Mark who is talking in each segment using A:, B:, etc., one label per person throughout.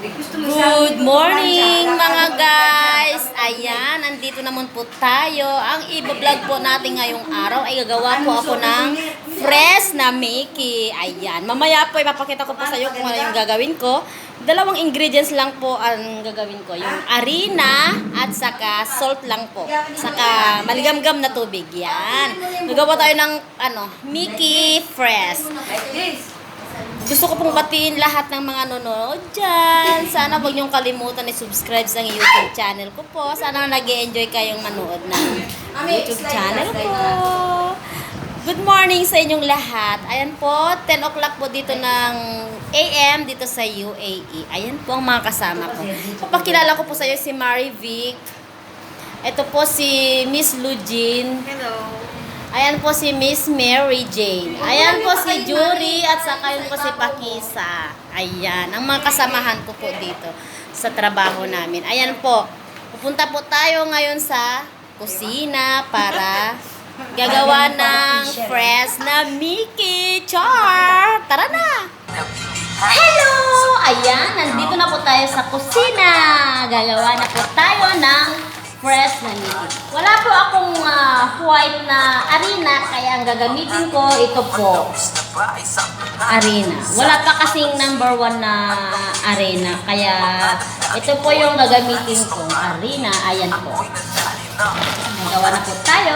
A: Good morning mga guys! Ayan, nandito naman po tayo. Ang i-vlog po natin ngayong araw ay gagawa po ako ng fresh na Mickey. Ayan, mamaya po ipapakita ko po sa iyo kung ano yung gagawin ko. Dalawang ingredients lang po ang gagawin ko. Yung harina at saka salt lang po. Saka maligamgam na tubig. Yan. Gagawa tayo ng Mickey fresh. Gusto ko pong batiin lahat ng mga nanonood dyan. Sana huwag niyong kalimutan i-subscribe sa YouTube channel ko po. Sana nag-e-enjoy kayong manood ng YouTube channel ko. Good morning sa inyong lahat. Ayan po, 10 o'clock po dito ng AM dito sa UAE. Ayan po ang mga kasama ko. Papakilala ko po sa iyo si Mary Vic. Ito po si Miss Lugin.
B: Hello.
A: Ayan po si Miss Mary Jane. Ayan po si Jury at saka yun po si Pakisa. Ayan, ang mga kasamahan ko po dito sa trabaho namin. Ayan po, pupunta po tayo ngayon sa kusina para gagawa ng fresh na Mickey. Char! Tara na! Hello! Ayan, nandito na po tayo sa kusina. Gagawa na po tayo ng fresh na Mickey. Wala po akong white na harina, kaya ang gagamitin ko, ito po, harina. Wala pa kasing number 1 na harina, kaya ito po yung gagamitin ko, harina. Ayan po. Nagawa na po tayo.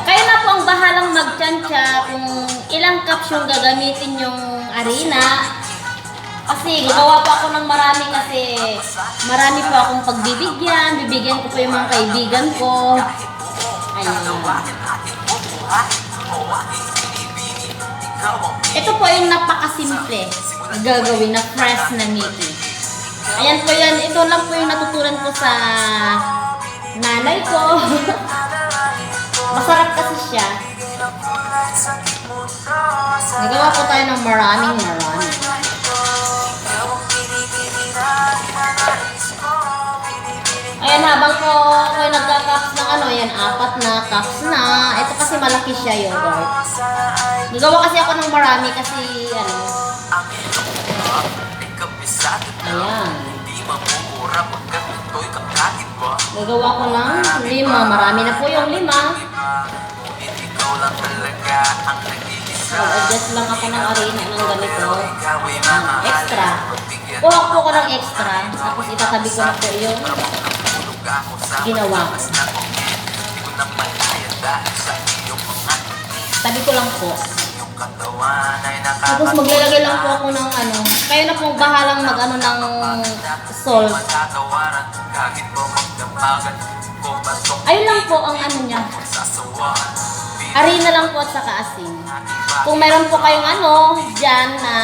A: Kayo na po ang bahalang magtsansya kung ilang cups yung gagamitin yung harina. Kasi gagawa pa ako ng marami kasi marami po akong pagbibigyan. Bibigyan ko po yung mga kaibigan ko. Ayan. Ito po yung napakasimple na gagawin na fresh na Mickey. Ayan po yan. Ito lang po yung natutunan ko sa nanay ko. Masarap kasi siya. Nagawa po tayo ng maraming. Ayan, habang ko nagka-cups ng ayan, 4 na cups na. Ito kasi malaki siya, yogurt. Nagawa kasi ako ng marami kasi, ayan. Nagawa ko ng 5. Marami na po yung 5. Adjust lang ako ng harina ng ganito. Extra. Kuha po ko ng extra. Tapos itatabi ko na po yung ginawa ko. Tabi ko lang po. Tapos maglalagay lang po ako ng kayo na pong bahalang ng salt. Ayun lang po ang niya. Harina lang po at saka asin. Kung meron po kayong dyan na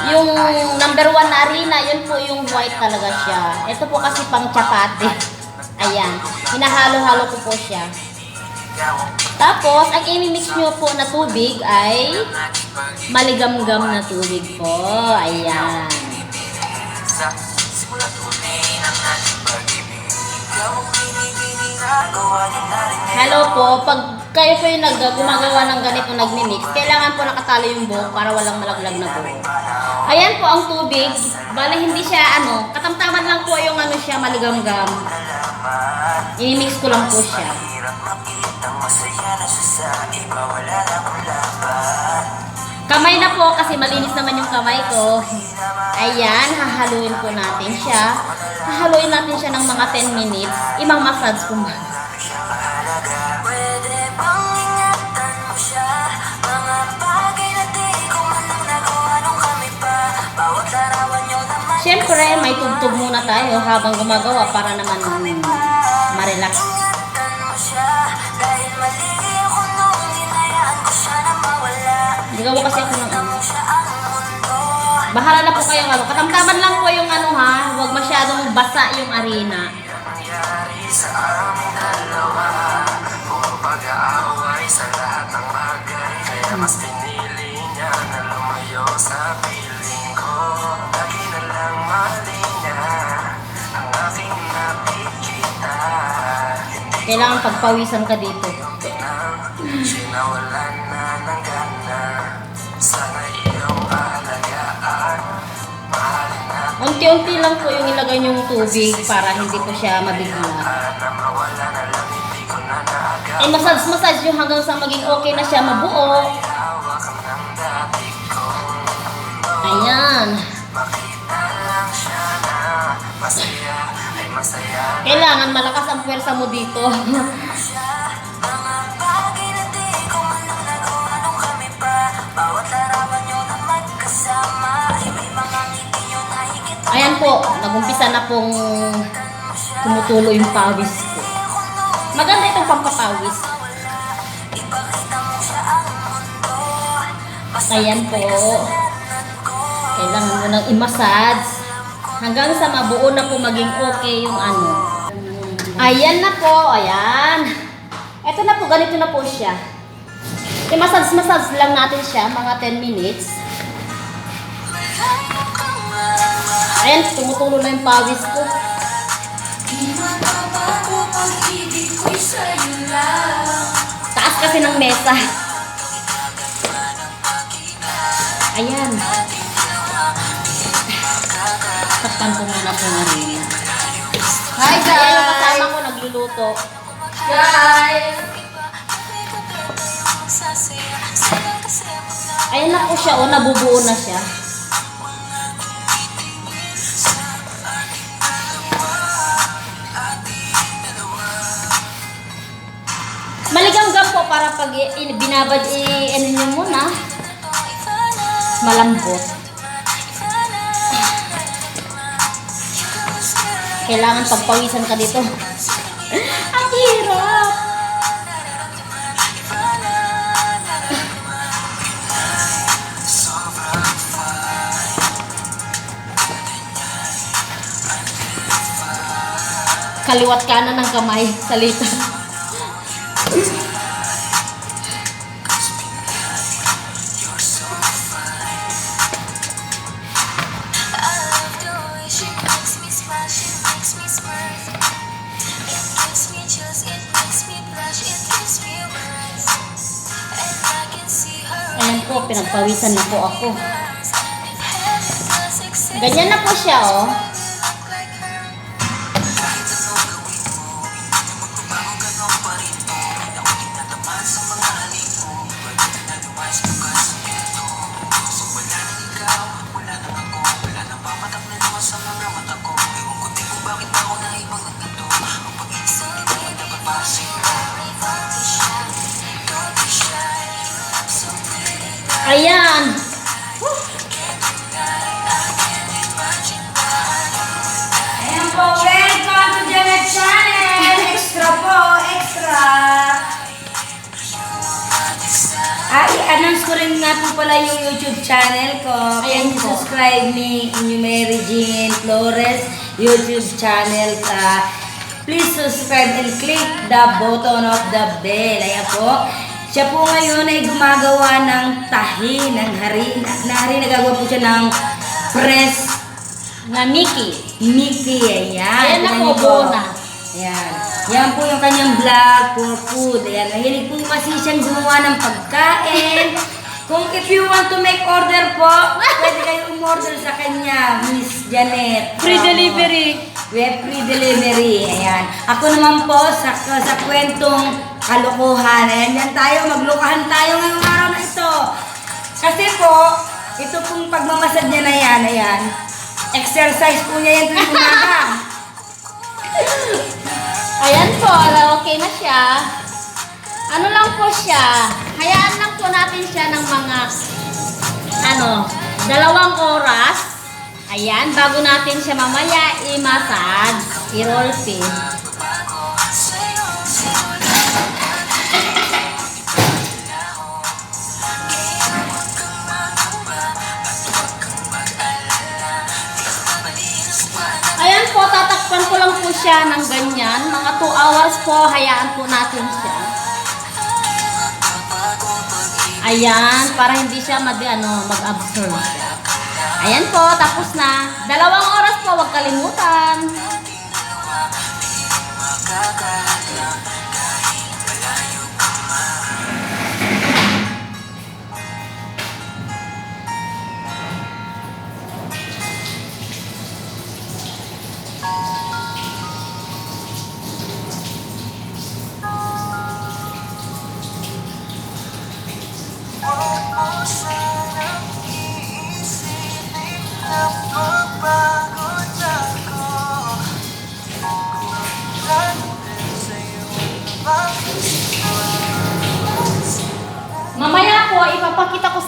A: yung number 1 na harina, yun po yung white talaga siya. Ito po kasi pang chapati. Ayan. Hinahalo-halo ko po siya. Tapos, ang i-mix nyo po na tubig ay maligamgam na tubig po. Ayan. Hello po, pag kayo po yung gumagawa ng ganito, nagmi-mix, kailangan po nakatalo yung buhok para walang malaglag na buhok. Ayan po ang tubig. Bale, hindi siya katamtaman lang po yung siya, maligamgam. I-mix ko lang po siya. Kamay na po kasi malinis naman yung kamay ko. Ayan, hahaluin po natin siya. Hahaluin natin siya ng mga 10 minutes. Imang-massage ko ba? Siyempre, may tugtog muna tayo habang gumagawa para naman ma-relax. Nagawa kasi ako ng bahala na po kayong katamtaman lang po yung huwag masyadong basa yung harina. Kailangan pagpawisan ka dito.
B: Sinawalan na ng gana. Sana iyong alagaan. Mahalin na
A: Unti-unti lang po yung ilagay yung tubig para hindi po siya mabigla.
B: na mawala na lang. Hindi ko na naagaw.
A: Eh, massage yung hanggang sa maging okay na siya, mabuo.
B: Hawakan ng dati kong mundo.
A: Ayan.
B: Makita lang siya na masaya ay masaya.
A: Kailangan malakas ang puwersa mo dito.
B: Mga bagay na di ko man lang nagawa nung kami pa. Bawat larawan nyo na magkasama ay may mga ngiti nyo na higit.
A: Ayan po, nagumpisa na pong tumutulo yung pawis ko. Maganda itong pampapawis.
B: Ipakita mo siya ang mundo.
A: Ayan po. Kailangan mo nang i-massage hanggang sa mabuo na po maging okay yung ano. Ayan na po, ayan. Ito na po, ganito na po siya. I-massage lang natin siya, mga 10 minutes. Ayan, tumutulo na yung pawis ko. Taas kasi ng mesa. Ayan. Takpan ko muna po na rin.
C: Hi
A: Ayan yung kasama
C: guys!
A: ko nagluluto.
C: Guys!
A: Ayan na po siya, o nabubuo na siya. Maligamgam po para pag binabad ano nyo muna, malambot. Kailangan pagpawisan ka dito. Ang hirap! Kaliwat kanan ng kamay, salita. Ayan po, pinagpawisan na po ako. Ganyan na po siya, oh. Ayan.
C: Ayan po, welcome to Janet Channel! Extra po, extra! I-announce ko rin nga po pala yung YouTube channel ko.
A: Ayan
C: Can you
A: po.
C: subscribe me in yung Mary Jean Flores YouTube channel ka. Please subscribe and click the button of the bell. Ayan po. Siya po ngayon ay gumagawa ng tahi, ng harina. Nagagawa po siya ng press
A: Na Mickey.
C: Mickey. Ayan.
A: Ayan na
C: Tingnan
A: po,
C: niyo
A: buo na.
C: Ayan. Yan po yung kanyang vlog for food. Ayan. Mahilig po kasi siyang gumawa ng pagkain. Kung if you want to make order po, pwede kayo umorder sa kanya, Miss Janet.
A: Free
C: Opo.
A: delivery.
C: We have free delivery. Ayan. Ako naman po sa kwentong kalokohan. Ayan, yan tayo. Maglokohan tayo ngayong araw na ito. Kasi po, ito pong pagmamasad niya na yan. Ayan. Exercise po niya yan tuwing umaga.
A: Ayan po, okay na siya. Ano lang po siya, hayaan lang po natin siya ng mga, 2 oras. Ayan, bago natin siya mamaya i-massage, i-roll pin. Ayan po, tatakpan ko lang po siya ng ganyan. Mga 2 hours po, hayaan po natin siya. Ayan, para hindi siya mag-absorb siya. Ayan po, tapos na. 2 oras po, huwag kalimutan.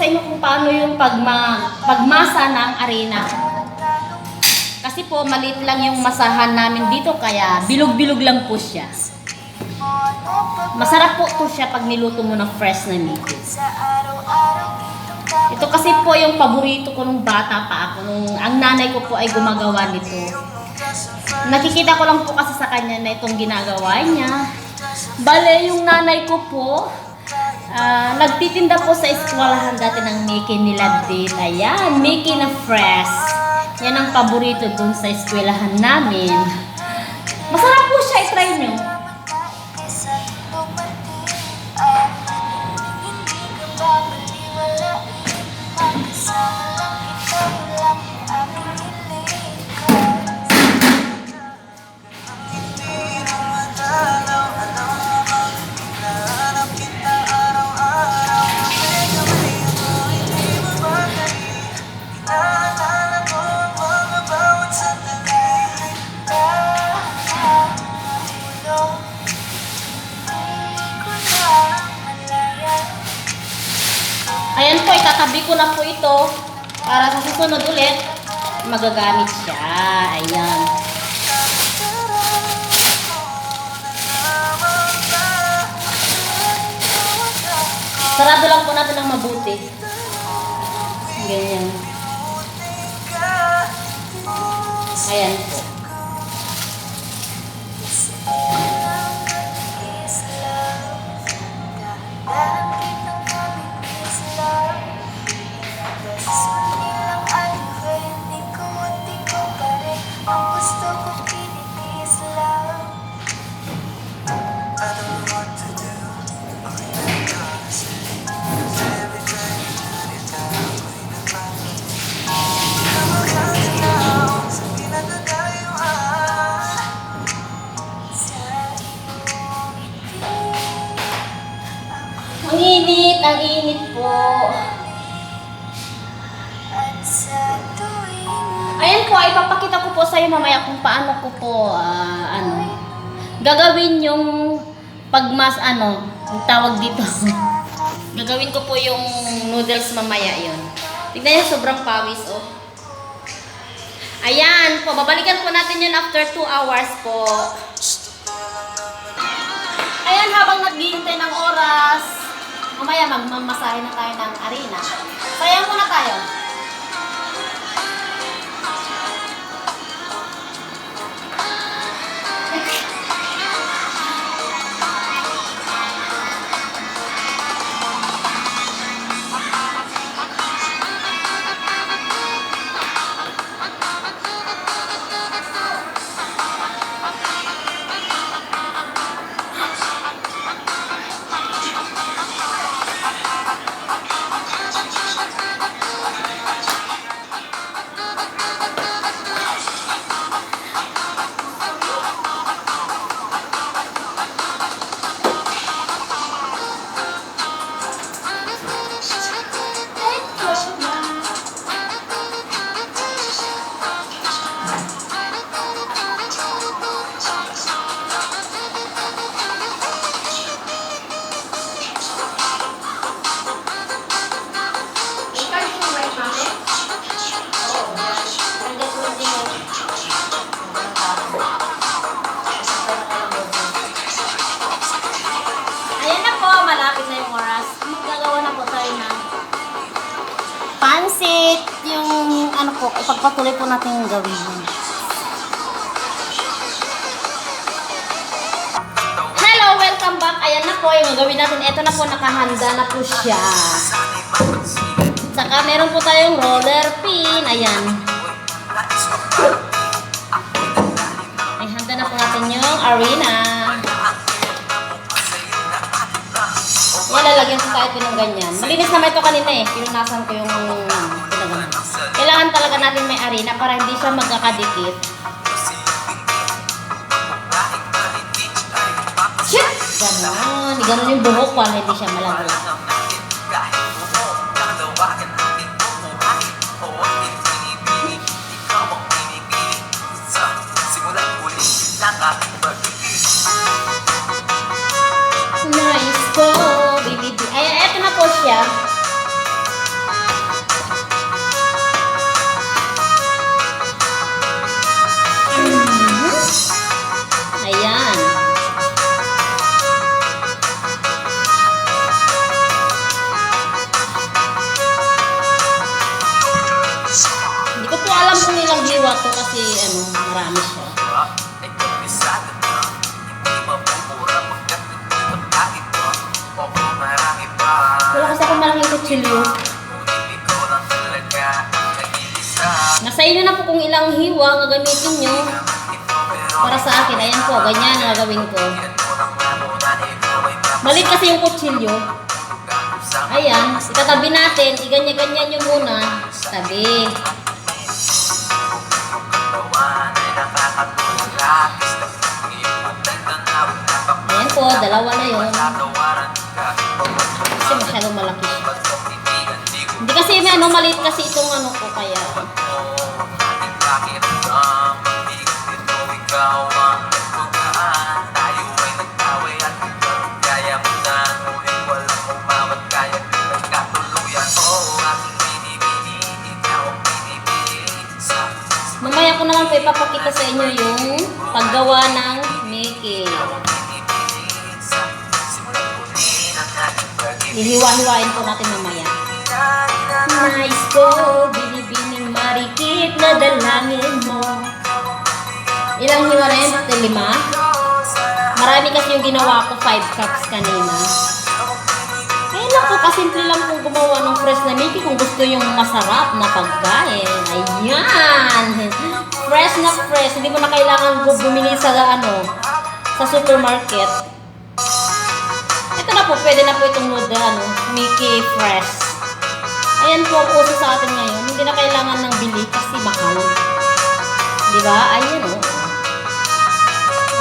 A: inyo kung paano yung pagmasa ng arena. Kasi po, maliit lang yung masahan namin dito, kaya bilog-bilog lang po siya. Masarap po to siya pag niluto mo ng fresh na Mickey. Ito kasi po yung paborito ko nung bata pa ako. Ang nanay ko po ay gumagawa nito. Nakikita ko lang po kasi sa kanya na itong ginagawa niya. Bale, yung nanay ko po, nagtitinda po sa eskwelahan dati ng Mickey nila din. Ayan, Mickey na fresh. Yan ang paborito dun sa eskwelahan namin. Masarap po siya, i-try nyo. Ayan po, itatabi ko na po ito para sa susunod ulit magagamit siya. Ayan. Sarado lang po natin ng mabuti. Ganyan. Ayan po. Ang init po. Ayan po, ipapakita ko po sa iyo mamaya kung paano ko po, gagawin yung ang tawag dito. Gagawin ko po yung noodles mamaya yon. Tignan niyo, sobrang pawis, oh. Ayan po, babalikan po natin yun after 2 hours po. Ayan, habang naghihintay ng oras, mamaya magmamasahe na tayo ng arena. Sayaw muna tayo. Pansit, yung ipagpatuloy po natin yung gawin. Hello, welcome back. Ayan na po yung gawin natin. Ito na po, nakahanda na po siya. Saka meron po tayong roller pin. Ayan. Ay, handa na po natin yung arena. Lalagyan ko kahit ng ganyan. Malinis naman ito kanina eh. Pinunasan ko yung pinaganan. Kailangan talaga natin may arena para hindi siya magkakadikit. Shit! Ganon. Ganon yung buhok para hindi siya malago. Nice po. Ayan, eto na po siya. malaking kutsilyo. Nasa inyo na po kung ilang hiwa ang gagamitin nyo. Para sa akin, ayan po, ganyan ang gagawin ko. Maliit kasi yung kutsilyo. Ayan, itatabi natin, iganyan-ganyan nyo muna. Tabi. Ayan po, dalawa na yun. Kasi masyadong malaki siya. Hindi kasi may maliit kasi itong ko kaya. Mamaya ko naman po ipapakita sa inyo yung paggawa ng Mickey. Hihiwa-hiwain po natin mamaya. Nais ko, binibining marikit na dalangin mo. Ilang hiwa rin? 5? Marami kasi yung ginawa ko, 5 cups kanina. Ayun lang po, kasimple lang po gumawa ng fresh na Mickey kung gusto yung masarap na pagkain. Ayan! Fresh na fresh. Hindi mo na kailangan bumili sa sa supermarket. Ito na po, pwede na po itong Mickey Fresh. Ayan po, uso sa atin ngayon. Hindi na kailangan ng bili kasi mahal. Diba? Ayan o.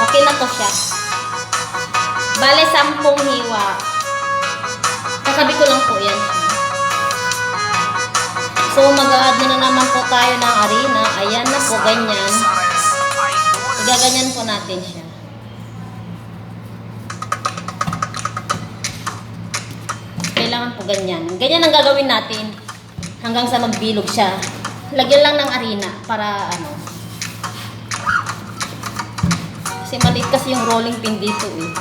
A: Okay na to siya. Bale, 10 hiwa. Kasabi ko lang po yan. So, mag-a-add na naman po tayo ng harina. Ayan na po, ganyan. Igaganyan po natin siya. Kailangan po ganyan. Ganyan ang gagawin natin hanggang sa magbilog siya. Lagyan lang ng harina para kasi maliit kasi yung rolling pin dito eh.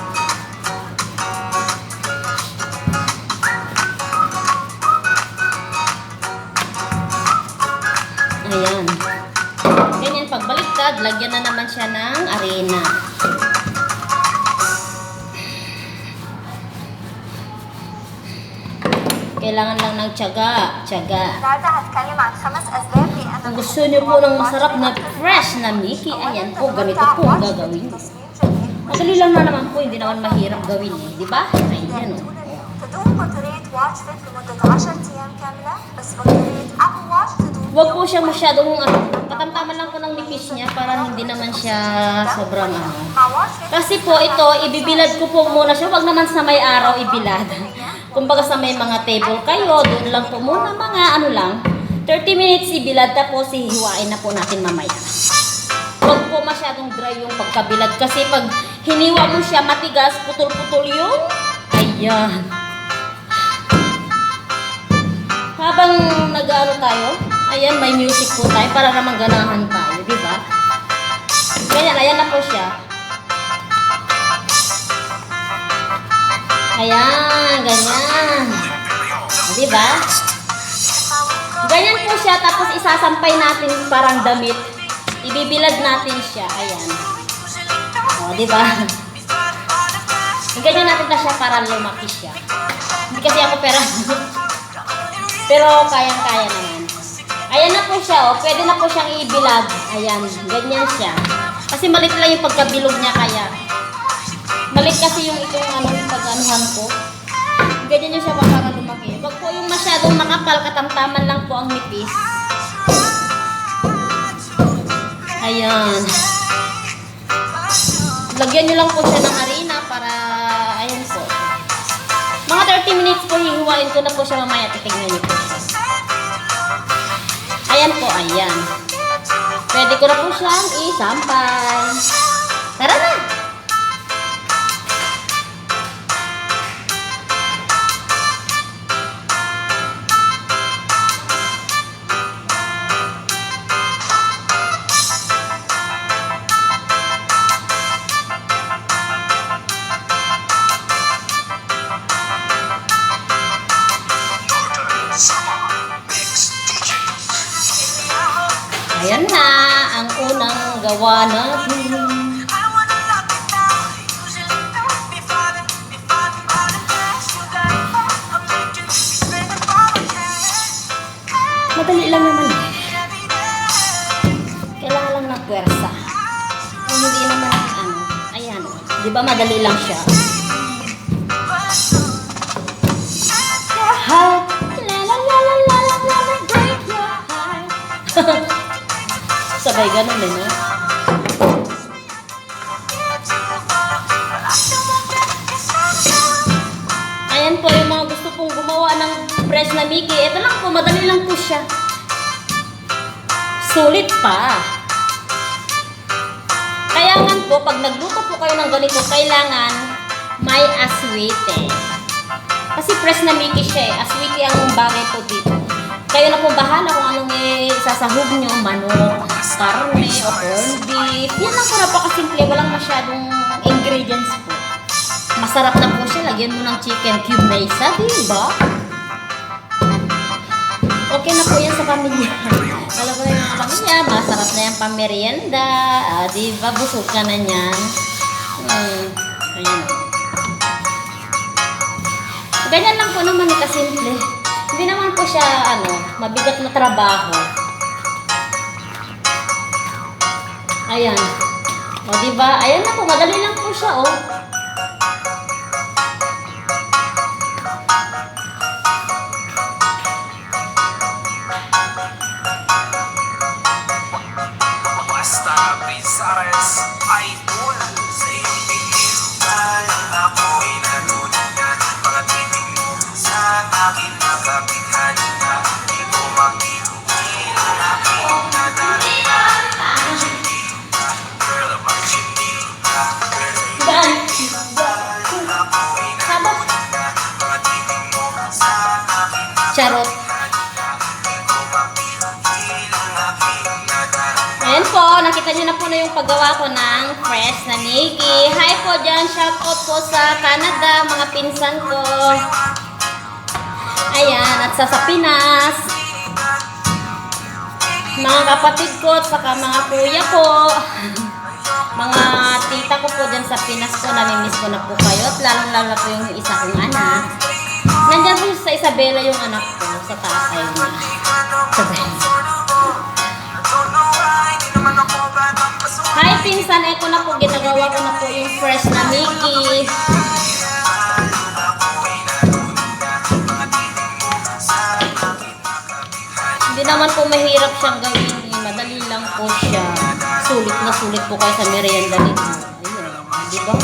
A: Ayan. Ganyan pagbaliktad, lagyan na naman siya ng harina. Kailangan lang ng tiyaga. Kung gusto niyo po ng masarap na fresh na Mickey, ayan po, ganito po ang gagawin. Madali lang na naman po, hindi naman mahirap gawin eh. Di ba? Ayan o. Huwag po siya masyadong katamtaman lang po ng nipis niya para hindi naman siya sobrang Kasi po ito, ibibilad ko po muna siya. Huwag naman sa may araw ibilad. Kumbaga sa may mga table kayo, doon lang po muna mga lang. 30 minutes ibilad tapos hihiwain na po natin mamaya. Huwag po masyadong dry yung pagkabilad kasi pag hiniwa mo siya matigas, putol-putol yung ayan. Habang tayo, ayan may music po tayo para naman ganahan tayo, di ba? Ganyan, ayan na po siya. Ayan, ganyan. Di ba? Ganyan po siya, tapos isasampay natin parang damit. Ibibilad natin siya, ayan. O, di ba? Ganyan natin na siya para lumaki siya. Hindi kasi ako pero kayang-kaya naman. Ayan na po siya, oh. Pwede na po siyang ibilad. Ayan, ganyan siya. Kasi maliit lang yung pagkabilog niya, kaya maliit kasi yung itong pag-anuhan ko. Ganyan yung siya para lumaki. Wag po yung masyadong makapal, katamtaman lang po ang nipis. Ayan. Lagyan nyo lang po siya ng harina para, ayan po. Mga 30 minutes po, hihiwain ko na po siya mamaya. Titignan nyo po siya. Ayan po, ayan. Pwede ko na po siyang isampay. Tara na! Ayan na ang unang gawa natin. madali lang naman. Kailangan lang ng pwersa. Kung hindi naman, ayan. Di ba madali lang siya? Your heart, la la la la la la la la, break your heart. Sabay ganun eh, no? Ayan po yung mga gusto pong gumawa ng press na Mickey. Ito lang po, madali lang po siya. Sulit pa. Kaya nga po, pag nagluto po kayo ng ganito, kailangan may aswite. Kasi press na Mickey siya eh. Aswite ang bagay po dito. Kayo na po bahala kung anong isasahog nyo, manok, karne, o corned beef. Yan lang po, napakasimple. Walang masyadong ingredients po. Masarap na po siya. Lagyan mo ng chicken cube na isa, diba? Okay na po yan sa pamilya. Alam mo na yung pamilya, masarap na yan pamerienda. Diba? Busog ka na yan. Ayan. Ganyan lang po naman eh, kasimple. Hindi naman po siya, mabigat na trabaho. Ayan. O, diba? Ayan na po, madali lang po siya, oh.
D: Basta Pizares, idol sa iyong tingin. Ako'y natutunan, mga tinig mo sa akin nakapighani na. Di ko makituin ang aking nadarama. Chinita, girl, mag-chinita.
A: Gan.
D: Ako'y natutunan, mga tinig mo sa akin
A: Charot.
D: di ko makituin ang aking nadarama.
A: Ayan po, nakita niyo na po na yung paggawa ko ng fresh na Mickey. Hi po dyan, shout out po sa Canada, mga pinsan ko. Ayan, at sa Pinas. Mga kapatid ko at saka mga kuya ko. Mga tita ko po dyan sa Pinas ko, namimiss ko na po kayo. At lalong-lalo na po yung isa kong anak. Nandyan po sa Isabela yung anak ko, sa tatay niya. Hi pinsan, eto na po, ginagawa ko na po yung fresh na Mickey. Hindi naman po mahirap siyang gawin, madali lang po siya. Sulit na sulit po kayo sa merienda nito. Ayun, di ba?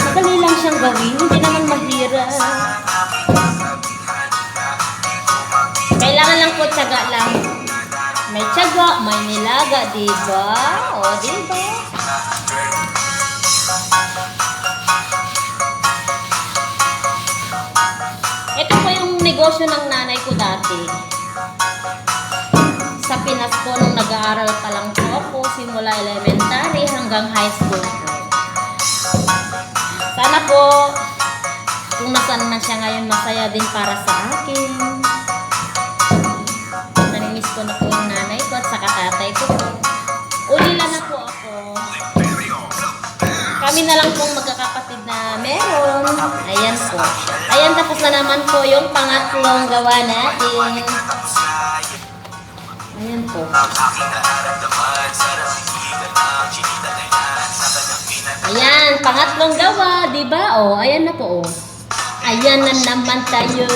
A: Madali lang siyang gawin, hindi naman mahirap. Kailangan lang po tiyaga lang. May tiyaga, may nilaga, diba? O, diba? Ito po yung negosyo ng nanay ko dati. Sa Pinas po, nung nag-aaral pa lang po ako, simula elementary hanggang high school po. Sana po, kung nasaan man siya ngayon, masaya din para sa akin. Namimiss ko na po yung nanay ko at saka tatay ko. Ulila na po ako. Kami na lang pong magkakapatid na meron. Ayan po. Ayan, tapos na naman po yung pangatlong gawa natin. Ayan po. Ayan, pangatlong gawa, diba? O, ayan na po. Ayan na naman tayo.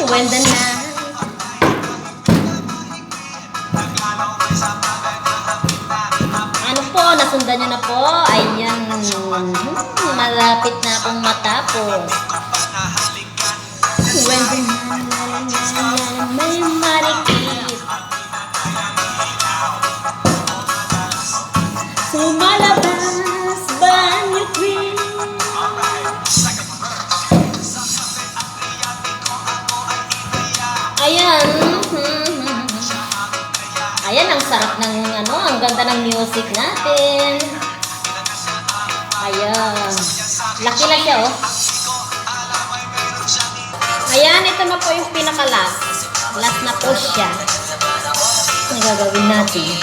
A: When the night ano po, nasundan nyo na po. Ayan, malapit na akong matapos. When the night may marikit, sumalabas banyo queen. Ayan. Ayan, ang sarap ng ano, ang ganda ng music natin. Ayan. Laki lang siya, oh. Ayan, ito na po yung pinaka-last. Last na po siya. Ang gagawin natin.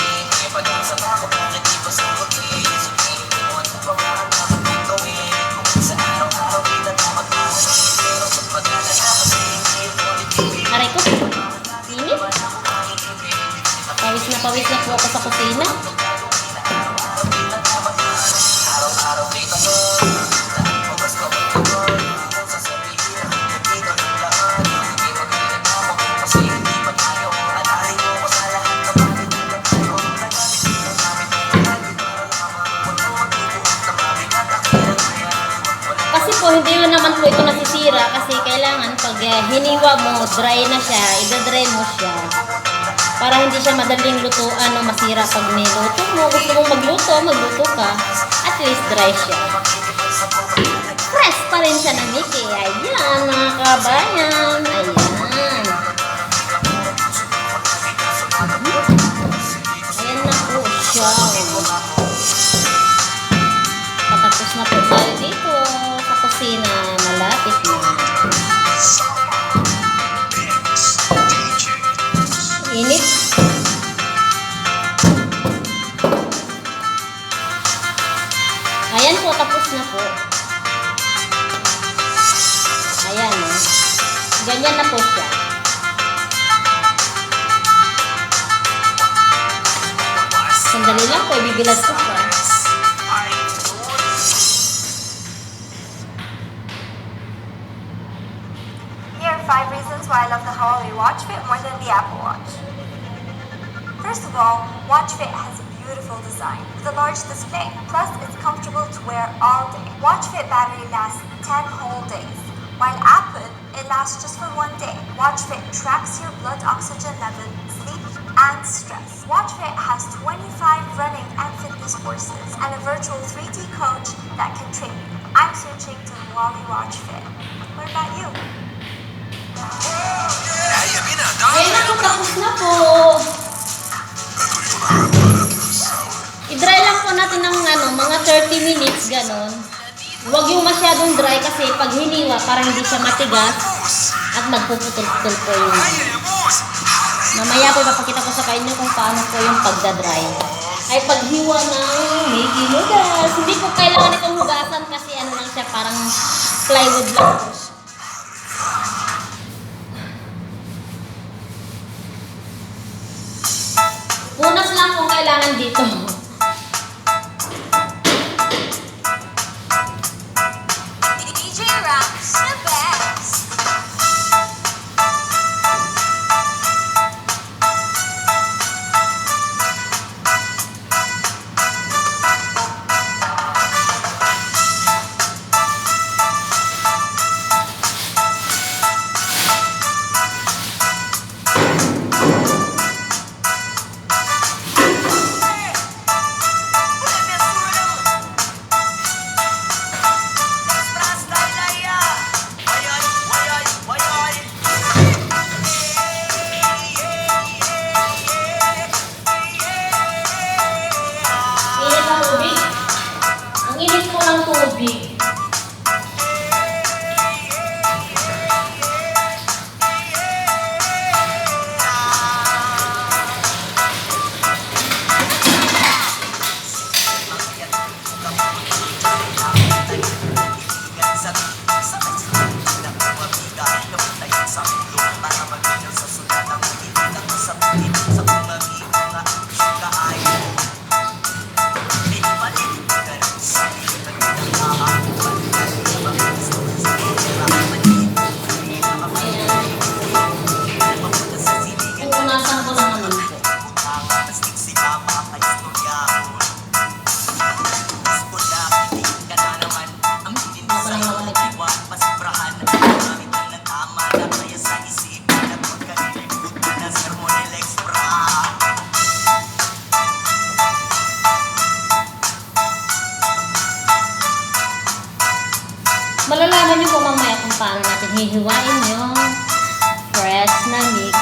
A: Aray ko. Init. Pawis na po ako sa kusina. Kasi po, hindi mo naman po ito nasisira kasi kailangan pag hiniwa mo, dry na siya, idadry mo siya. Para hindi siya madaling lutuan o masira pag niluto mo. Gusto mong magluto ka. At least dry siya. Fresh pa rin siya ng Mickey. Ayan, mga kabayan. Ayan. Ayan na po siya. Patapos na po tayo dito sa kusina. Malapit na. Init. Ayan po, tapos na po. Ayan, oh. Ganyan na po siya. Sandali lang po, ibibilad ko pa.
E: Here are 5 reasons why I love the Huawei Watch Fit more than the Apple Watch. First of all, Watch Fit has a beautiful design with a large display. Plus, it's comfortable to wear all day. Watch Fit battery lasts 10 whole days, while Apple, it lasts just for 1 day. Watch Fit tracks your blood oxygen level, sleep, and stress. Watch Fit has 25 running and fitness courses and a virtual 3D coach that can train you. I'm switching to Huawei Watch Fit. What about you?
A: Ayan na po, tapos na po. I-dry lang po natin ng mga 30 minutes, ganon. Huwag yung masyadong dry kasi pag hiniwa, para hindi siya matigas at magpuputol-putol po yun. Mamaya po ipapakita ko sa inyo kung paano po yung pagda-dry. Ay paghiwa ng Mickey noodles. Hindi po kailangan itong hugasan kasi ano lang siya, parang plywood lang po. Punas lang kung kailangan dito.
B: DJ Raps, the best.
A: Init ang tubig. Ang init po ng tubig. Pupunasan ko lang naman po. Malalaman niyo po mamaya kung paano natin hihiwain yung fresh na Mickey.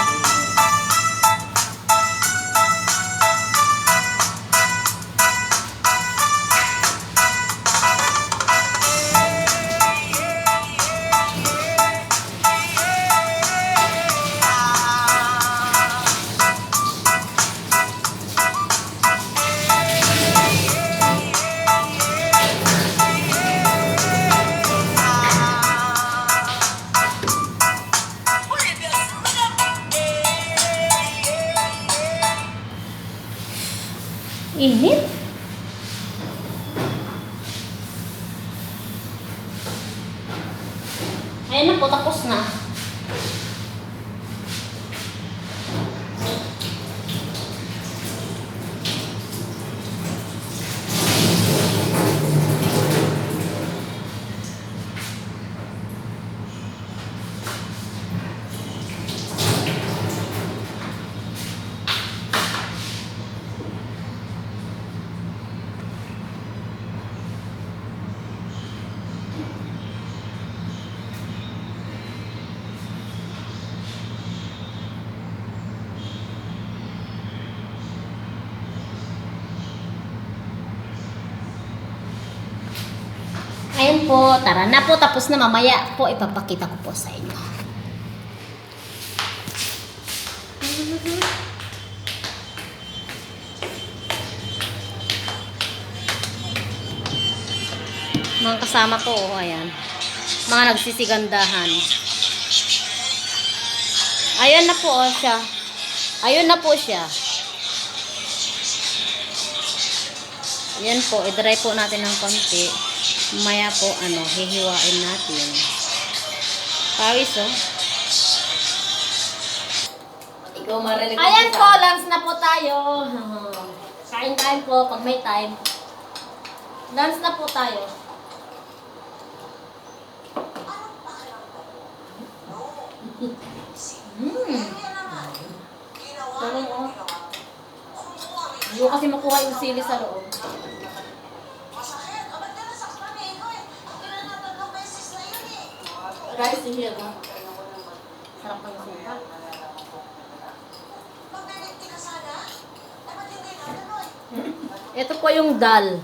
A: Init. Ayan na po, tapos na. Ayan po, tara na po, tapos na, mamaya po ipapakita ko po sa inyo. Mga kasama ko, oh, ayan. Mga nagsisigandahan. Ayan na po, oh, siya. Ayun na po siya. Ayan po, i-dry po natin ng konti. Maya po, hihiwain natin. Pawis, oh.
C: Ikaw marinig.
A: Ayan po, lunch na po tayo. Kain-kain po pag may time. Lunch na po tayo. Talong, oh. Hindi ko kasi makuha yung sili sa loob. Rice here, no? Sarap pa yung suka. Ito po yung dal.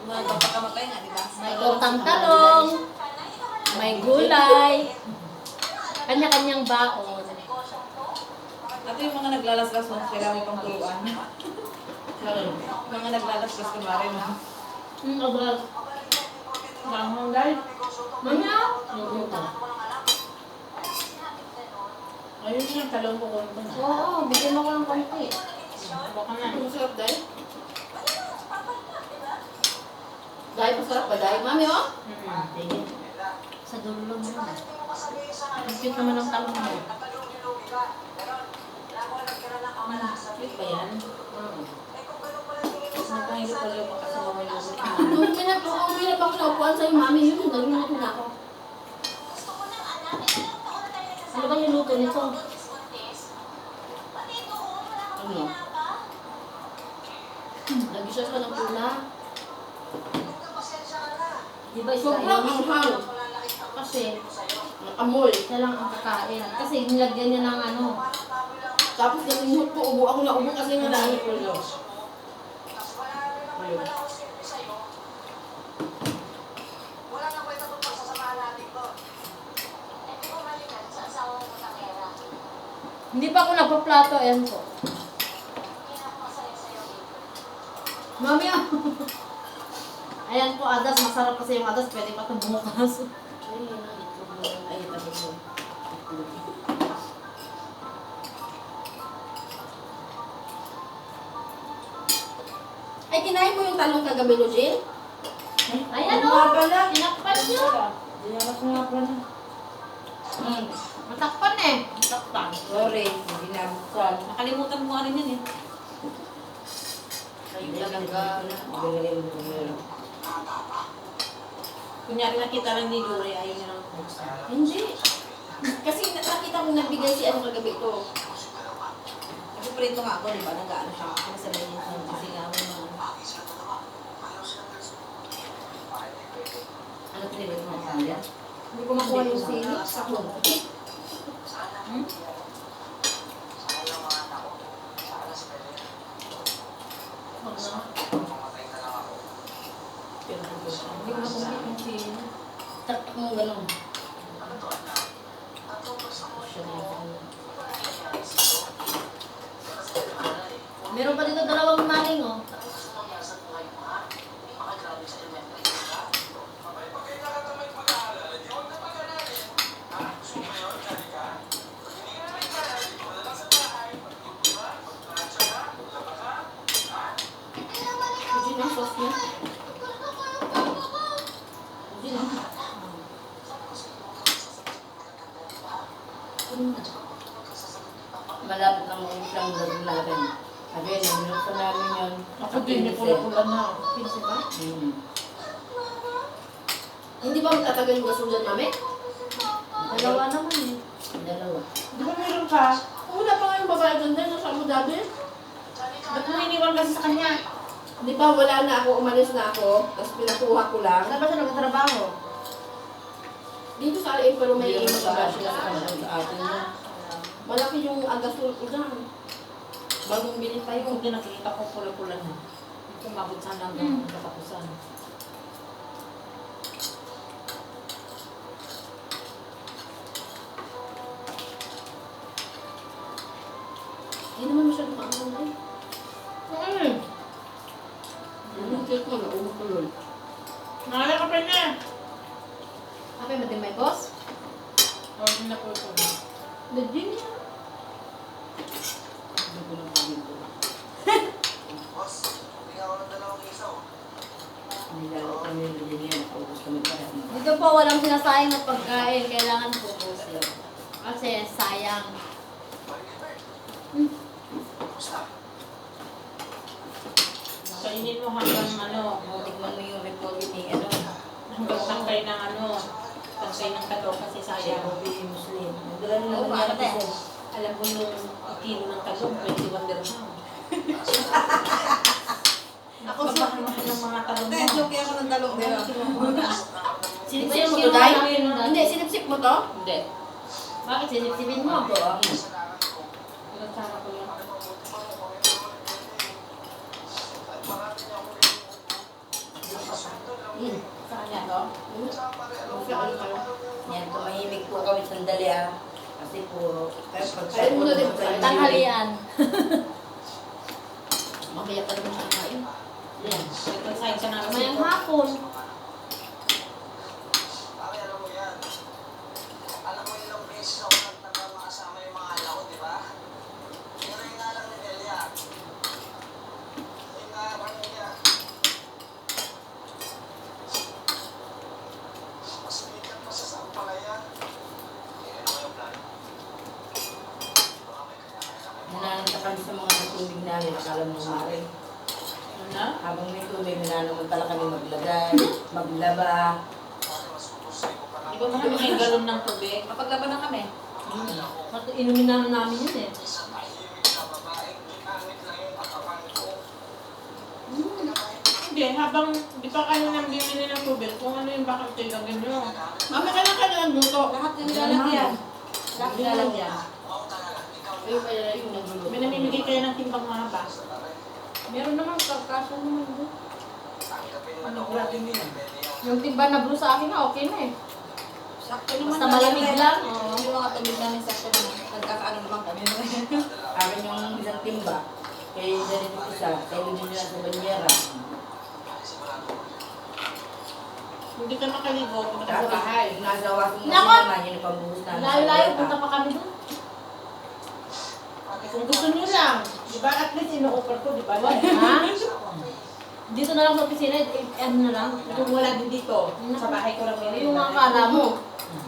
C: Magpapakamatay nga, di ba?
A: May utang talong. May gulay. Kanya-kanyang baon.
C: Ito yung mga naglalaslas mo, kailangan pang turuan. Mga naglalaslas ka ba rin, ha?
A: Abal. Bangon dahil. Manya?
C: Ayun yung talong ko konto na.
A: Oo, bigyan mo ko ng konti.
C: Baka na. Masarap dahil?
A: Dahil masarap ba? Dahil mami, oh?
C: Sige.
A: Sa dulo lang yun. Ang cute naman ng talong mo.
C: Sweet ba yan? Nagpahingit pala yung makasama mo yung
A: Nung pinag ako naupuan sa'yo, mami, yun, nagluto na ako. Ano ba yung luto nito?
C: Ano?
A: Nag-isa ka ng pula. Di ba isa
F: Sobrang anghang.
A: Kasi,
F: Amoy.
A: siya lang ang kakain. Kasi nilagyan niya ng ano.
F: Tapos nalimot ko, ubo ako na ubo kasi nga
C: Madami
F: na.
C: po yun. Ayun.
A: Hindi pa ako nagpa-plato, ayan po. Mami, ah. Ayan po, adas. Masarap kasi yung adas. Pwede pa itong bukas.
C: Ay, tapos mo.
F: Ay, kinain mo yung talong kagabi, Lujin?
A: Ayan
C: Nga
A: o.
C: pala.
A: Tinakpan nyo.
C: Diyamas nga pala.
A: Matakpan eh.
C: Sorry, hindi nabuksan.
F: Nakalimutan mo ano yun eh. Kunyari nakita lang ni Lure, ayaw niya nang buksan. Hindi. Kasi nakita ko nabigay si ano kagabi ko. Kasi prito nga ako, di ba? Nag-ano siya. Masabay niya sa sisingawan mo.
C: Ano pinili mo sa kanya?
A: Hindi ko makuha yung sili. Hindi ko makuha yung sili.
C: Taktak mo ganun.
A: Meron pa dito dalawang maling oh.
C: Malapit lang yung isang gawin natin. Sabi, nabinuksan namin yun.
F: Ako din, may pula-pula na. Pinsi ba? Hindi ba magtatagal yung gasolina, mami?
A: Dalawa naman eh.
C: Dalawa.
F: Di ba meron ka? Wala pa nga yung babae ganda na sa Abu Dhabi. Ba't mo iniwan kasi sa kanya? Di ba wala na ako, umalis na ako, tapos pinakuha ko lang.
A: Saan ba siya nagtatrabaho?
F: Dito sa Alain, pero may
C: Hindi
F: iwas
C: naman
F: ba
C: sa
F: siya sa kanya?
C: sa atin yun.
F: Malaki yung agasol ko dyan. Bagong bilhin pa
G: Yung
F: yun.
G: din nakikita ko pula-pula na. Kumabot sana hanggang katapusan.
F: Hindi naman masyadong maangang na eh. Yung cake mo, naumot ko yun.
G: Nakala ka pa niya!
A: Apa yung matin may boss?
G: O, hindi na po ito.
F: Legit niya.
G: Hindi ko lang pagin ko.
D: Boss, bigyan ko ng dalawang isaw.
C: Nilalo kami yung bigyan niya. Nakaubos kami pa rin.
A: Dito po walang sinasayang na pagkain. Kailangan po busin. Kasi sayang.
G: Kainin mo hanggang
C: Tikman mo yung report ni ano.
G: hanggang tangkay ng tangkay ng kato kasi sayang.
C: Bobby Muslim. Nagdala nila
A: Oo,
C: ng
A: bakit
C: mga
A: eh?
C: piso.
G: Alam mo yung kilo ng talong, 21 dirham.
F: Ako
G: Pagmahal ng mga talong mo.
F: joke ako ng talong nila.
A: Sinipsip mo
F: Mo
A: to,
F: to,
A: Day?
F: Day? Hindi, sinipsip mo to?
G: Hindi.
A: Bakit sinipsipin mo?
C: Ito ang
G: Ilang sana ko yun.
A: Sa kanya to?
C: yan. Tumahimik po kami sandali ah. Kasi po, pag
F: Ayun muna din,
A: Tanghalian.
F: Mamaya pa naman siya kain.
G: Yan. Nagpagsahin ka na kasi
A: Mayang
G: ito.
A: hapon.
D: Pare, alam mo yan. Alam mo ilang beses ako nagtaka makasama yung mga anak ko, di ba? Pero yung nga lang ni Delia. Yung nga lang niya. Mas bigat pa sa sampalaya. Ano yung plan?
C: nanananta kami sa mga tubig namin. Akala mo maring.
G: Ano na?
C: Habang may tubig, nananamantala kami maglagay, maglaba.
G: Di ba marami may galon ng tubig?
A: Kapag laban na kami. Inumin na namin yun eh.
G: Hindi, habang di pa kayo nang bimili ng tubig, kung ano yung bakit ilagay nyo.
F: Mami, kailan ka na luto?
A: Lahat yung lalagyan. Lahat yung lalagyan.
F: Ayun kaya yung nagluluto.
G: May namimigay kayo ng timbang mahaba.
A: Meron naman kaso naman doon.
G: Ano, grabe mo yan.
A: Yung timba na blue sa akin na okay na eh.
F: Sakto naman.
A: Basta malamig lang.
F: Oo, yung mga tubig namin sakto naman. Nagkakaano naman kami.
C: Akin yung isang timba. Kaya yung ganito isa, kaya din nila sa banyera.
G: Hindi ka makaligo, punta ka sa
C: Tapos,
G: bahay.
C: nasawa ko
A: Nako!
C: naman, yun ang pambuhos namin.
A: Layo-layo, punta pa kami doon.
G: Kung gusto nyo lang, di ba at least ino-offer ko, di ba?
A: Ha? Dito na lang sa opisina, ano na lang.
G: Kung wala din dito, sa bahay ko lang meron.
A: Yung mga kala mo.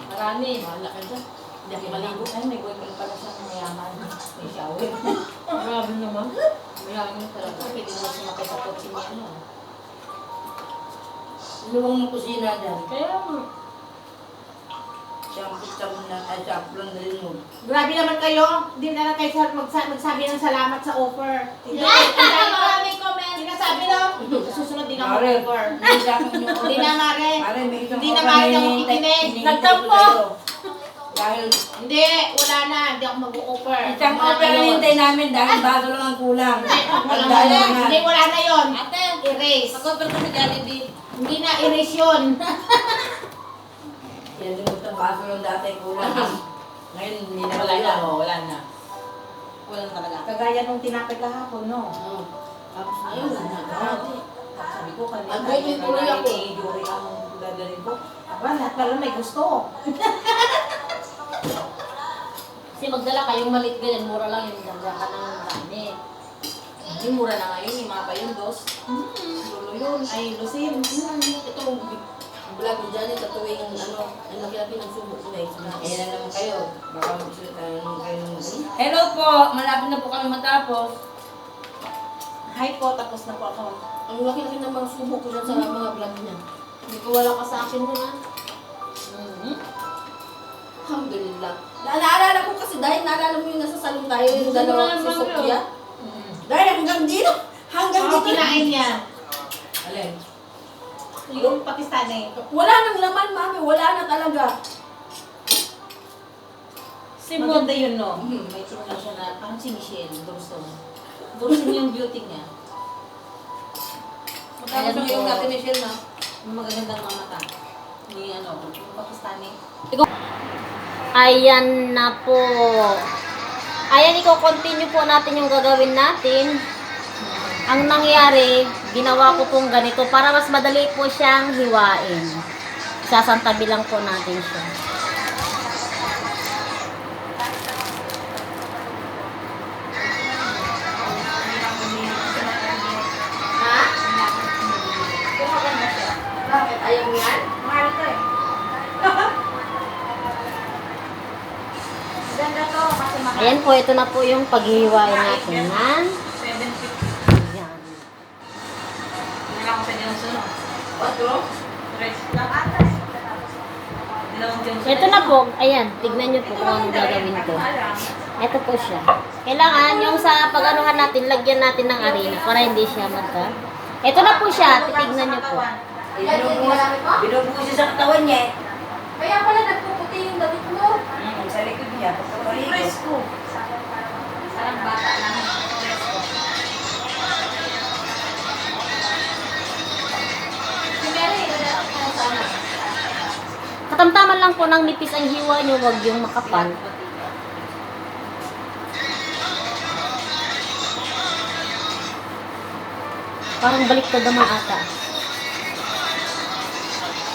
A: Marami.
G: Wala ka dyan. Hindi ako maligo. Ay, may boyfriend pala siya ng mayaman. May shower.
A: Grabe naman. Marami talaga.
G: Pwede mo sumakay sa kotse niya, ano.
C: Luwang kusina dyan.
A: Kaya nga.
C: Shampoo na, ay shampoo lang din mo.
G: Grabe naman kayo. Hindi na lang kayo magsabi ng salamat sa offer.
A: Maraming comment.
G: Sinasabi lang. Susunod din ako
C: Pare,
G: offer.
C: hindi sa akin yung
G: Hindi na nga rin.
C: Pare, may isang
G: Hindi na
C: offer
G: maaari
C: na
G: ako
C: hinihintay-
G: kikinig.
C: hinihintay
A: Nagtampo.
C: ko sa'yo. Dahil
G: Hindi, wala na. Hindi ako mag-offer.
C: isang offer na hinihintay namin dahil bago lang ang kulang. Ang dahil na.
G: Hindi, wala na yun.
A: Ate,
G: Erase.
A: mag-offer ko sa Jollibee.
G: Hindi na erase yun.
C: Yan yung isang baso lang dati kulang. Ngayon, hindi na
G: Wala na.
C: kulang.
G: Wala na.
A: Wala na talaga.
G: Kagaya nung tinapay kahapon, no?
C: Tapos
G: Ayun,
C: ayun,
G: grabe. Sabi ko, kanina,
F: Nag-waiting tuloy ako.
G: ni Jory ang dadalhin ko. Aba, lahat pala may gusto.
A: Kasi magdala kayong malit ganyan, mura lang yung dala ka ng marami.
G: Hindi, mura na ngayon. Yung mga pa yun, dos. Lulo yun. Ay, lusin. Ito,
F: vlog ni Janet sa tuwing ano, ang laki-laki ng subo ko guys. Eh na naman kayo. Baka magsulit kayo ng
C: Hello po, malapit na po kami matapos.
G: Hi po, tapos na po ako.
F: ang laki-laki ng mga subo ko dyan sa mga vlog niya. Hindi ko wala ka sa akin doon ha. Alhamdulillah. Naalala ko kasi dahil naalala mo yung nasa salon tayo, yung dalawa si Sophia. Dahil hanggang dito. Hanggang
G: Ako
F: dito.
G: kinain niya.
F: Alin?
G: Yung Pakistani.
F: Wala nang laman, mami. Wala na talaga.
G: Maganda yun, no? May tinula siya na parang si Michelle, Dorson. Dorson yung beauty niya.
F: Ayan mo yung natin Michelle na.
G: Yung magagandang mga mata. Ni ano, yung Pakistani.
A: Ayan na po. Ayan, i-continue po natin yung gagawin natin. Ang nangyari, ginawa ko pong ganito para mas madali po siyang hiwain. Sasantabi lang po natin siya.
F: Ha? Bakit? Ayaw mo yan? Mahal ko eh. Ganda to kasi mahal.
A: Ayan po, ito na po yung paghihiwain natin. Yan.
G: 750.
A: Yan.
G: Wala ko sa dyan sunod.
F: Otro?
G: Tres lang. Dalawang dyan
A: Ito na po, ayan, tignan nyo po kung ano gagawin ko. Ito po siya. Kailangan yung sa pag-anuhan natin, lagyan natin ng arena para hindi siya magka. Ito na po siya, titignan nyo po.
C: Binubuo siya sa katawan niya eh.
F: Kaya pala nagpuputi yung damit mo.
C: Sa likod niya, pagkakaligo.
G: Presko.
F: Parang bata lang. Si Mary, nadapat ka sana.
A: Katamtaman lang po ng nipis ang hiwa nyo, wag yung makapal. Parang baliktad naman ata.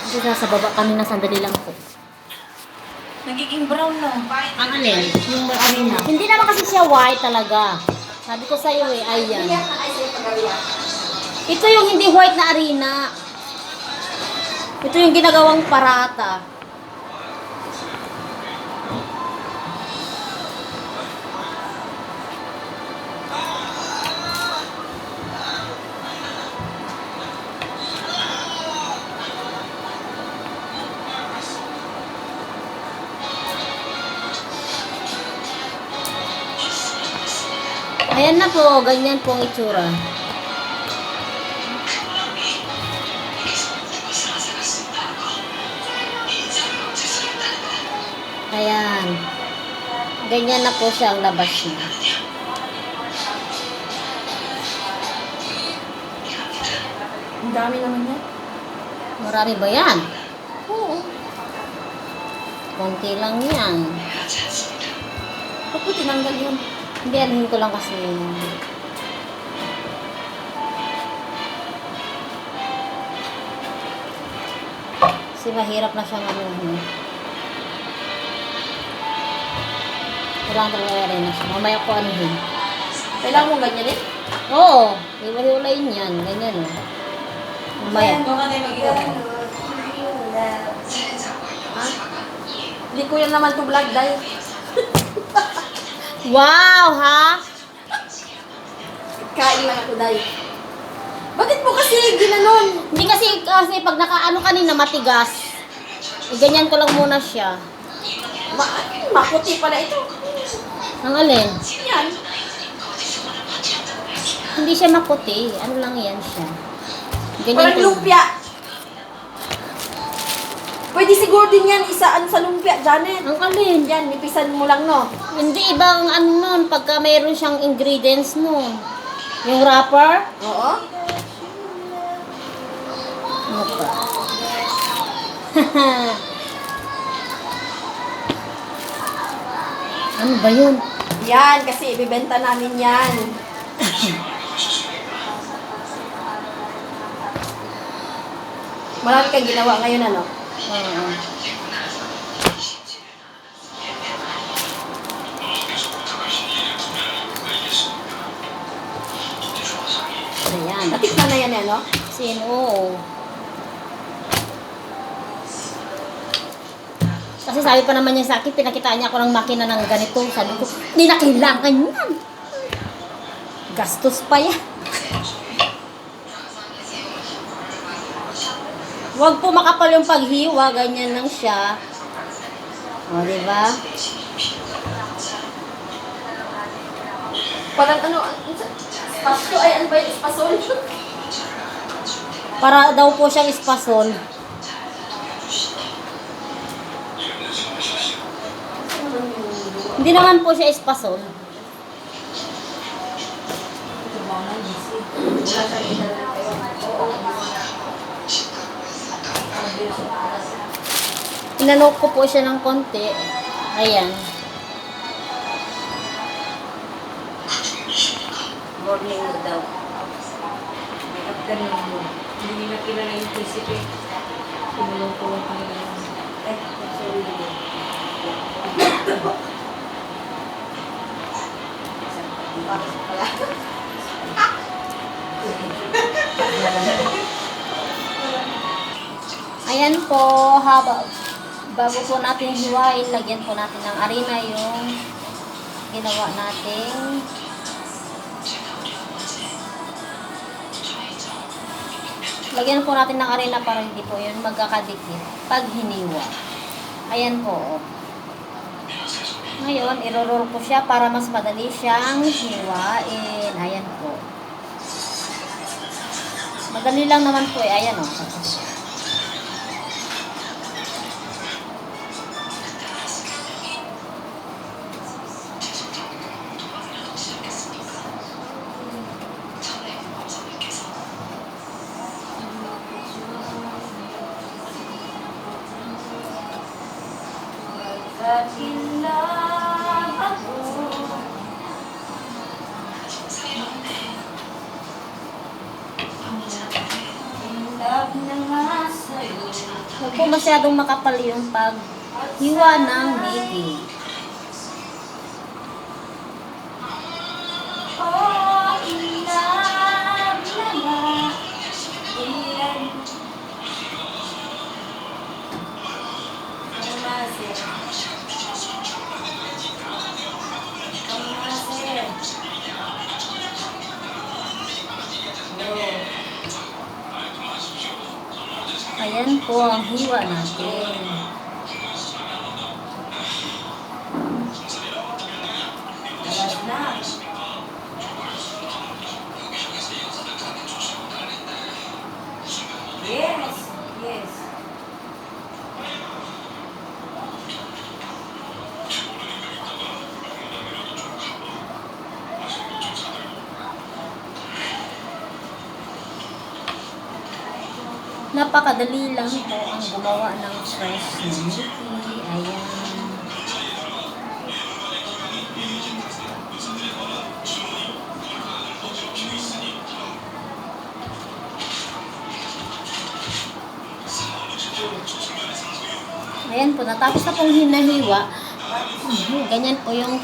A: Kasi nasa baba kanina, sandali lang po.
C: Nagiging brown na.
A: Ang alin? Yung arena. Hindi naman kasi siya white talaga. Sabi ko sa'yo eh, ayan. Ito yung hindi white na arena. Ito yung ginagawang parata. Ayan na po, ganyan po ang itsura. Ayan. Ganyan na po siya ang labas niya.
F: Ang dami naman yan.
A: Marami ba yan? Oo. Konti lang yan.
F: Ba't ko tinanggal yun?
A: Hindi, alhin ko lang kasi. Kasi mahirap na siyang ano. Kailangan talaga i-arrange na siya. Mamaya ko anuhin.
F: Kailangan mong ganyan eh?
A: Oo, iwalay-ulayin yan. Ganyan o. Mamaya.
G: Ito ka tayo mag-iwan.
F: Ha? Hindi ko yan naman to vlog dahil.
A: Wow, ha?
F: Kain lang ako dahil. Bakit mo kasi ginanon?
A: Hindi kasi pag nakaano kanina matigas. Ganyan ko lang muna siya.
F: Maputi pala ito.
A: Ang alin?
F: Yan.
A: Hindi siya maputi. Ano lang yan siya. Ganyan
F: Parang
A: ko.
F: lumpia. Pwede siguro din yan isaan sa lumpia, Janet.
A: Ang alin?
F: Yan, nipisan mo lang, no?
A: Hindi, ibang ano nun, pagka mayroon siyang ingredients nun. Yung wrapper.
F: Oo.
A: Ano pa? Ano ba yun?
F: Yan, kasi ibibenta namin yan. Marami kang ginawa ngayon, ano?
A: Oo. Ayan.
F: Natikman na yan, ano?
A: Sino? Oo. Kasi sabi pa naman niya sa akin, pinakitaan niya ako ng makina ng ganito. Sabi ko, hindi na kailangan yan. Gastos pa yan. Huwag po makapal yung paghiwa, ganyan lang siya. O, diba?
F: Parang ano, espasyo, ay ano ba yung espasol?
A: Para daw po siyang espasol. Hindi naman po siya espasol. Inalok ko po siya ng konti. Ayan.
C: Morning mo daw. Afternoon mo. Hindi nila kilala yung prinsipe. Pinulong ko lang kanila. Sorry.
A: Ayan po, bago po natin hiwain, lagyan po natin ng arena yung ginawa nating lagyan po natin ng arena para hindi po yun magkakadikit pag hiniwa. Ayan po. Ngayon, iro-roll ko siya para mas madali siyang hiwain. Ayan po. Madali lang naman po eh. Ayan o.
C: Kakilang ako. Love na nga sa'yo.
A: Huwag po masyadong makapal yung paghiwa ng Mickey.
C: Oh, in love na nga. Ilan. Kamasir. Kamasir.
A: Ayan po ang hiwa natin.
C: Labas na. Yes, yes.
A: Napakadali lang po ang gumawa ng fresh na Mickey. Ayan. Ayan po, natapos na pong hinahiwa. Ganyan po yung